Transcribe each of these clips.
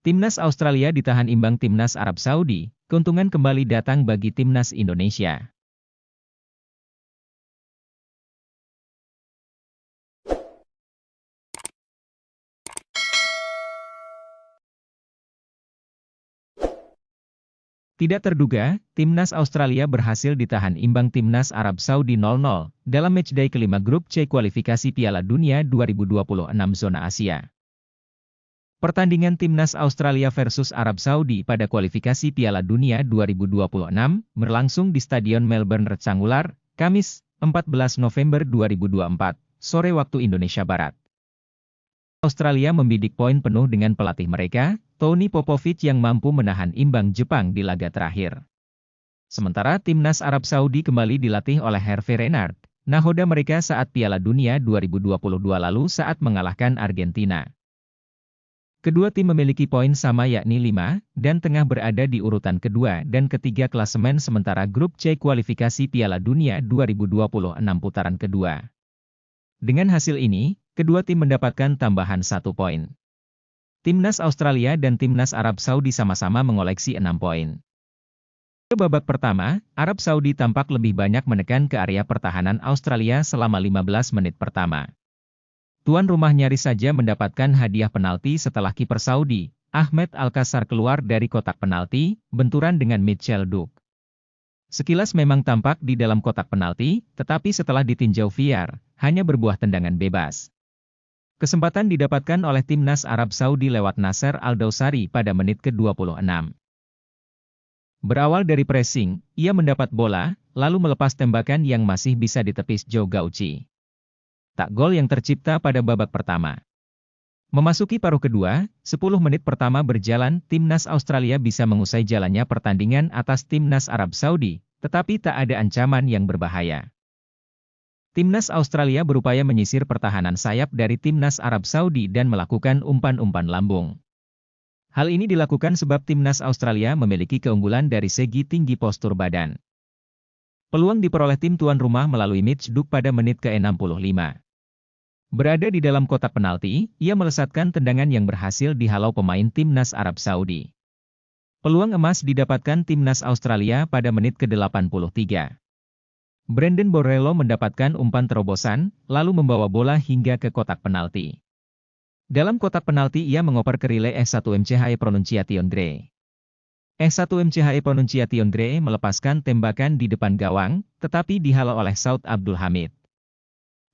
Timnas Australia ditahan imbang Timnas Arab Saudi, keuntungan kembali datang bagi Timnas Indonesia. Tidak terduga, Timnas Australia berhasil ditahan imbang Timnas Arab Saudi 0-0 dalam matchday kelima grup C kualifikasi Piala Dunia 2026 zona Asia. Pertandingan Timnas Australia versus Arab Saudi pada kualifikasi Piala Dunia 2026 berlangsung di Stadion Melbourne Rectangular, Kamis, 14 November 2024, sore waktu Indonesia Barat. Australia membidik poin penuh dengan pelatih mereka, Tony Popovic yang mampu menahan imbang Jepang di laga terakhir. Sementara Timnas Arab Saudi kembali dilatih oleh Hervé Renard, nahoda mereka saat Piala Dunia 2022 lalu saat mengalahkan Argentina. Kedua tim memiliki poin sama yakni 5, dan tengah berada di urutan kedua dan ketiga klasemen sementara grup C kualifikasi Piala Dunia 2026 putaran kedua. Dengan hasil ini, kedua tim mendapatkan tambahan 1 poin. Timnas Australia dan Timnas Arab Saudi sama-sama mengoleksi 6 poin. Pada babak pertama, Arab Saudi tampak lebih banyak menekan ke area pertahanan Australia selama 15 menit pertama. Tuan rumah nyaris saja mendapatkan hadiah penalti setelah kiper Saudi, Ahmed Alkasar keluar dari kotak penalti, benturan dengan Mitchell Duke. Sekilas memang tampak di dalam kotak penalti, tetapi setelah ditinjau VAR, hanya berbuah tendangan bebas. Kesempatan didapatkan oleh Timnas Arab Saudi lewat Nasser Al-Dawsari pada menit ke-26. Berawal dari pressing, ia mendapat bola, lalu melepas tembakan yang masih bisa ditepis Zhou Gauchi. Tak gol yang tercipta pada babak pertama. Memasuki paruh kedua, 10 menit pertama berjalan, Timnas Australia bisa mengusai jalannya pertandingan atas Timnas Arab Saudi, tetapi tak ada ancaman yang berbahaya. Timnas Australia berupaya menyisir pertahanan sayap dari Timnas Arab Saudi dan melakukan umpan-umpan lambung. Hal ini dilakukan sebab Timnas Australia memiliki keunggulan dari segi tinggi postur badan. Peluang diperoleh tim tuan rumah melalui Mitch Duke pada menit ke-65. Berada di dalam kotak penalti, ia melesatkan tendangan yang berhasil dihalau pemain Timnas Arab Saudi. Peluang emas didapatkan Timnas Australia pada menit ke-83. Brandon Borrello mendapatkan umpan terobosan, lalu membawa bola hingga ke kotak penalti. Dalam kotak penalti ia mengoper ke relay S1 Pronunciation Dre. S1 Pronunciation Dre melepaskan tembakan di depan gawang, tetapi dihalau oleh Saud Abdul Hamid.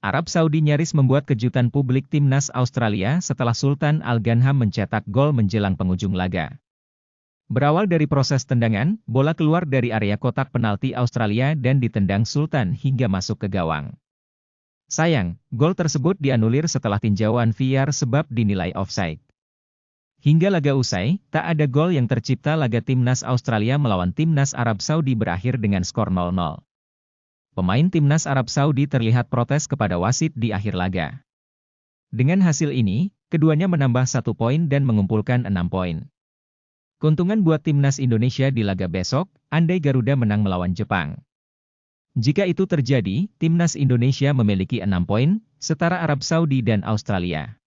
Arab Saudi nyaris membuat kejutan publik Timnas Australia setelah Sultan Al-Ghanam mencetak gol menjelang penghujung laga. Berawal dari proses tendangan, bola keluar dari area kotak penalti Australia dan ditendang Sultan hingga masuk ke gawang. Sayang, gol tersebut dianulir setelah tinjauan VAR sebab dinilai offside. Hingga laga usai, tak ada gol yang tercipta. Laga Timnas Australia melawan Timnas Arab Saudi berakhir dengan skor 0-0. Pemain Timnas Arab Saudi terlihat protes kepada wasit di akhir laga. Dengan hasil ini, keduanya menambah 1 poin dan mengumpulkan 6 poin. Keuntungan buat Timnas Indonesia di laga besok, andai Garuda menang melawan Jepang. Jika itu terjadi, Timnas Indonesia memiliki 6 poin, setara Arab Saudi dan Australia.